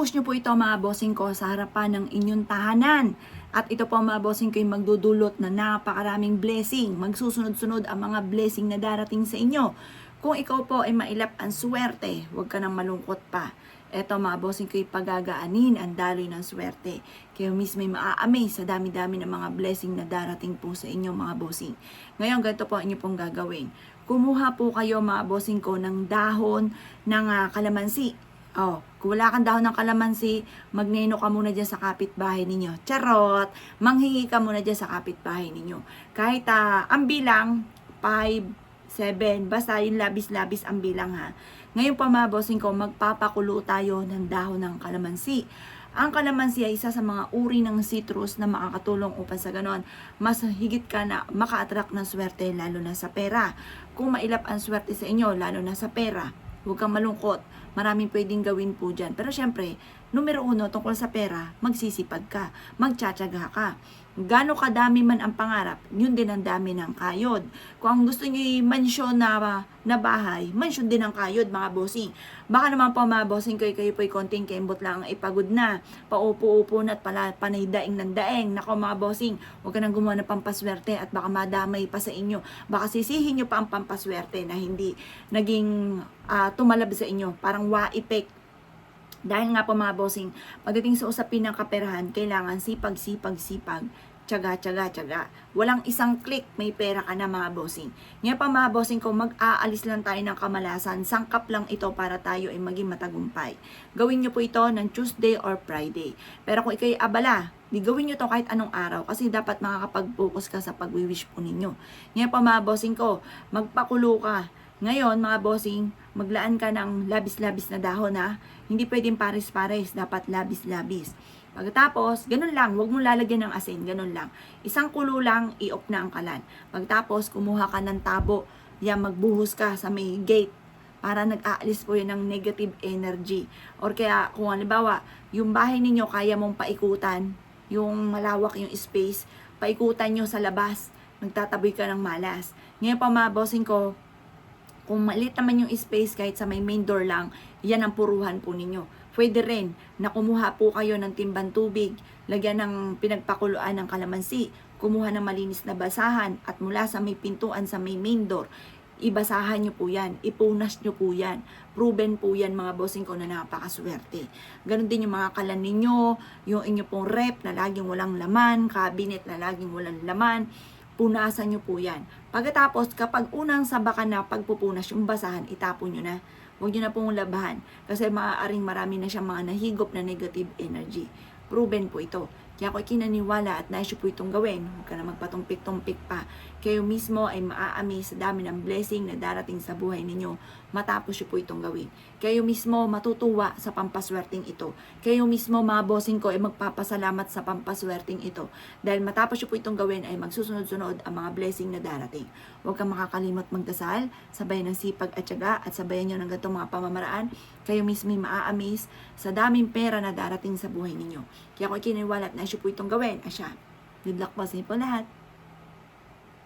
Post nyo po ito mga bossing ko sa harapan ng inyong tahanan. At ito po mga bossing ko yung magdudulot na napakaraming blessing. Magsusunod-sunod ang mga blessing na darating sa inyo. Kung ikaw po ay mailap ang swerte, huwag ka nang malungkot pa. Ito mga bossing ko yung pagagaanin ang daloy ng swerte. Kayo mismo ay maa-amaze sa dami-dami ng mga blessing na darating po sa inyo mga bossing. Ngayon ganito po inyo pong gagawin. Kumuha po kayo mga bossing ko ng dahon ng kalamansi. Kung wala kang dahon ng kalamansi, magneno ka muna dyan sa kapitbahay ninyo. Charot! Manghingi ka muna dyan sa kapitbahay ninyo. Kahit ang bilang, 5, 7, basta yung labis-labis ang bilang ha. Ngayon pa mga bossing ko, magpapakulo tayo ng dahon ng kalamansi. Ang kalamansi ay isa sa mga uri ng citrus na makakatulong upang sa ganon, mas higit ka na maka-attract ng swerte lalo na sa pera. Kung mailap ang swerte sa inyo, lalo na sa pera, huwag kang malungkot. Maraming pwedeng gawin po dyan. Pero syempre, numero 1, tungkol sa pera, magsisipag ka, magtsatsaga ka. Gano'ng kadami man ang pangarap, yun din ang dami ng kayod. Kung ang gusto nyo yung mansyon na bahay, mansyon din ang kayod mga bossing. Baka naman po mga bossing kayo po'y konting kembot lang ang ipagod na. Paupo-upo na at panay daing ng daeng. Nako mga bossing, huwag ka nang gumawa ng pampaswerte at baka madamay pa sa inyo. Baka sisihin nyo pa ang pampaswerte na hindi naging tumalab sa inyo. Parang wa-effect. Dahil nga po mga bossing, pagdating sa usapin ng kaperahan, kailangan sipag, tiyaga. Walang isang click, may pera ka na mga bossing. Ngayon pa mga bossing ko, mag-aalis lang tayo ng kamalasan. Sangkap lang ito para tayo ay maging matagumpay. Gawin nyo po ito ng Tuesday or Friday. Pero kung ikay abala, di gawin nyo to kahit anong araw kasi dapat makakapag-focus ka sa pag-wish po ninyo. Ngayon pa mga bossing ko, magpakulo ka. Ngayon, mga bossing, maglaan ka ng labis-labis na dahon ha. Hindi pwedeng pares-pares, dapat labis-labis. Pagkatapos, ganun lang, huwag mong lalagyan ng asin, ganun lang. Isang kulo lang, i-off na ang kalan. Pagkatapos, kumuha ka ng tabo, yan, magbuhos ka sa may gate para nag-aalis po yan ng negative energy. Or kaya, kung halimbawa, yung bahay ninyo kaya mong paikutan, yung malawak yung space, paikutan nyo sa labas, magtataboy ka ng malas. Ngayon pa mga bossing ko, kung maliit naman yung space kahit sa may main door lang, yan ang puruhan po ninyo. Pwede rin na kumuha po kayo ng timbang tubig, lagyan ng pinagpakuluan ng kalamansi, kumuha ng malinis na basahan at mula sa may pintuan sa may main door, ibasahan nyo po yan, ipunas nyo po yan. Proven po yan mga bossing ko na napakaswerte. Ganon din yung mga kalan ninyo, yung inyo pong rep na laging walang laman, cabinet na laging walang laman, punasan nyo po yan. Pagkatapos, kapag unang sabakan na pagpupunas yung basahan, itapon nyo na. Huwag nyo na pong labahan. Kasi maaaring marami na siyang mga nahigop na negative energy. Proven po ito. Kaya ako kinaniwala at nais po itong gawin. Huwag ka na magpatumpik-tumpik pa. Kayo mismo ay maa-amaze sa dami ng blessing na darating sa buhay ninyo matapos nyo po itong gawin. Kayo mismo matutuwa sa pampaswerteng ito. Kayo mismo mga bossing ko ay magpapasalamat sa pampaswerteng ito. Dahil matapos nyo po itong gawin ay magsusunod-sunod ang mga blessing na darating. Huwag kang makakalimot magdasal, sabayan ng sipag at tiyaga at sabayan nyo ng ganitong mga pamamaraan. Kayo mismo ay maa-amaze sa daming pera na darating sa buhay ninyo. Kaya ako kinaniwala at nais po itong gawin. Asya, good luck po sa inyo po lahat.